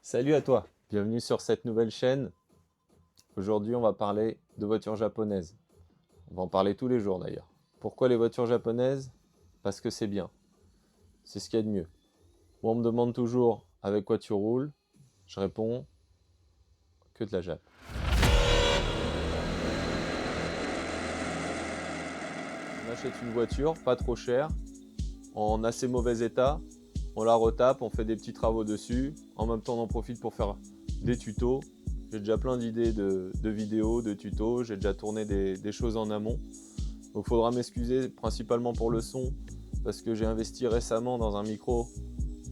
Salut à toi, bienvenue sur cette nouvelle chaîne. Aujourd'hui, on va parler de voitures japonaises. On va en parler tous les jours d'ailleurs. Pourquoi les voitures japonaises? Parce que c'est bien. C'est ce qu'il y a de mieux. Moi, on me demande toujours avec quoi tu roules. Je réponds que de la Jap. On achète une voiture pas trop chère, en assez mauvais état. On la retape, on fait des petits travaux dessus. En même temps, on en profite pour faire des tutos. J'ai déjà plein d'idées de vidéos, de tutos. J'ai déjà tourné des choses en amont. Donc il faudra m'excuser principalement pour le son, parce que j'ai investi récemment dans un micro.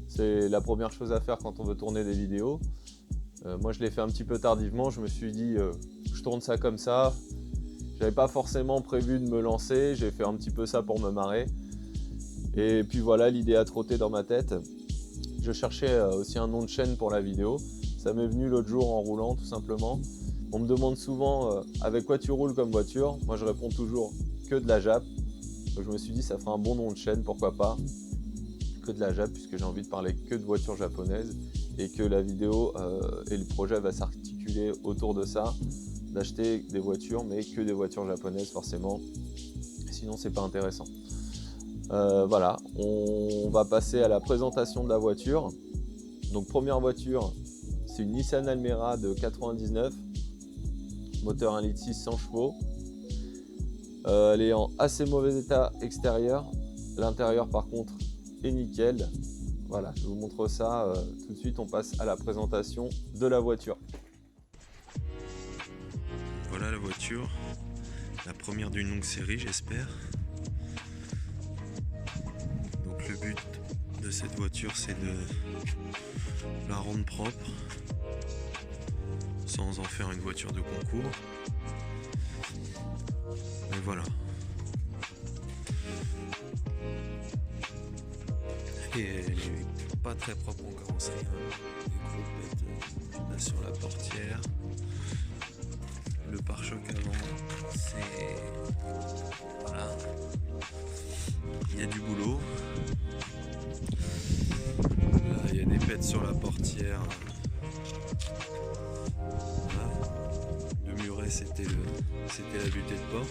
C'est la première chose à faire quand on veut tourner des vidéos. Moi je l'ai fait un petit peu tardivement, je me suis dit je tourne ça comme ça. J'avais pas forcément prévu de me lancer, j'ai fait un petit peu ça pour me marrer. Et puis voilà, l'idée a trotté dans ma tête. Je cherchais aussi un nom de chaîne pour la vidéo. Ça m'est venu l'autre jour en roulant tout simplement. On me demande souvent avec quoi tu roules comme voiture. Moi je réponds toujours que de la Jap. Donc je me suis dit ça fera un bon nom de chaîne, pourquoi pas. Que de la Jap, puisque j'ai envie de parler que de voitures japonaises. Et que la vidéo et le projet va s'articuler autour de ça. D'acheter des voitures, mais que des voitures japonaises forcément. Sinon c'est pas intéressant. Voilà, on va passer à la présentation de la voiture. Donc première voiture, c'est une Nissan Almera de 99, moteur 1,6 litre 100 chevaux. Elle est en assez mauvais état extérieur. L'intérieur par contre est nickel. Voilà, je vous montre ça tout de suite. On passe à la présentation de la voiture. Voilà la voiture, la première d'une longue série j'espère. Donc le but de cette voiture c'est de la rendre propre sans en faire une voiture de concours. Mais voilà. Et elle est pas très propre en carrosserie. Des gros pètes là sur la portière. Le pare-choc avant, c'est... Voilà. Il y a du boulot. Là, il y a des pètes sur la portière. Voilà. Le muret, c'était la butée de porc.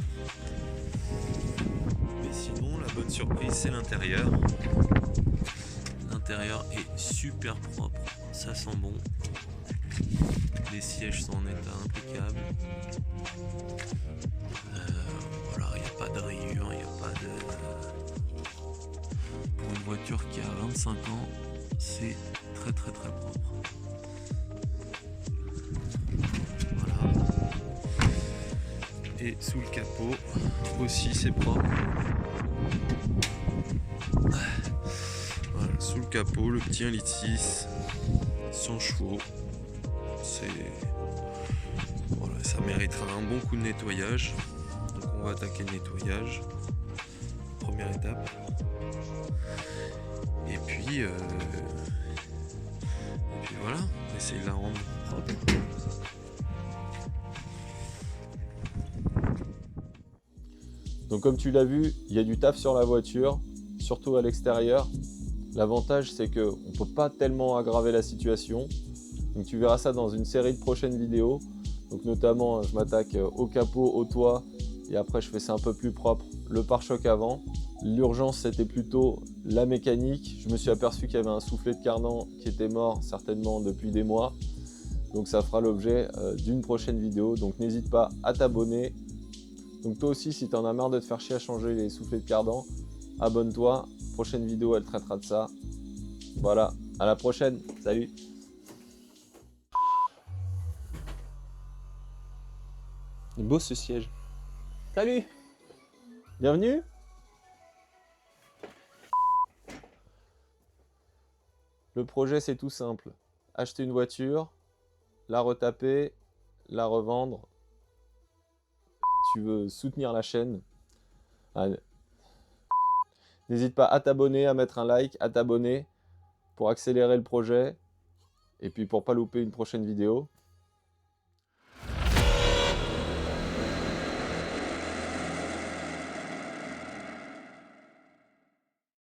Mais sinon, la bonne surprise, c'est l'intérieur. L'intérieur est super propre, ça sent bon. Les sièges sont en état impeccable. Voilà, il n'y a pas de rayures, il n'y a pas de... Pour une voiture qui a 25 ans, c'est très très très propre. Voilà. Et sous le capot, aussi c'est propre. Voilà, sous le capot, le petit 1,6 litre 100 chevaux. Voilà, ça méritera un bon coup de nettoyage. Donc on va attaquer le nettoyage. Première étape. Et puis voilà, on va essayer de la rendre propre. Donc comme tu l'as vu, il y a du taf sur la voiture, surtout à l'extérieur. L'avantage c'est qu'on ne peut pas tellement aggraver la situation. Donc tu verras ça dans une série de prochaines vidéos. Donc notamment je m'attaque au capot, au toit et après je fais ça un peu plus propre, le pare-choc avant. L'urgence c'était plutôt la mécanique. Je me suis aperçu qu'il y avait un soufflet de cardan qui était mort certainement depuis des mois. Donc ça fera l'objet d'une prochaine vidéo. Donc n'hésite pas à t'abonner. Donc toi aussi si tu en as marre de te faire chier à changer les soufflets de cardan, abonne-toi. Prochaine vidéo elle traitera de ça. Voilà, à la prochaine, salut. Il est beau ce siège. Salut. Bienvenue. Le projet c'est tout simple. Acheter une voiture, la retaper, la revendre. Tu veux soutenir la chaîne. N'hésite pas à t'abonner, à mettre un like, à t'abonner pour accélérer le projet. Et puis pour pas louper une prochaine vidéo.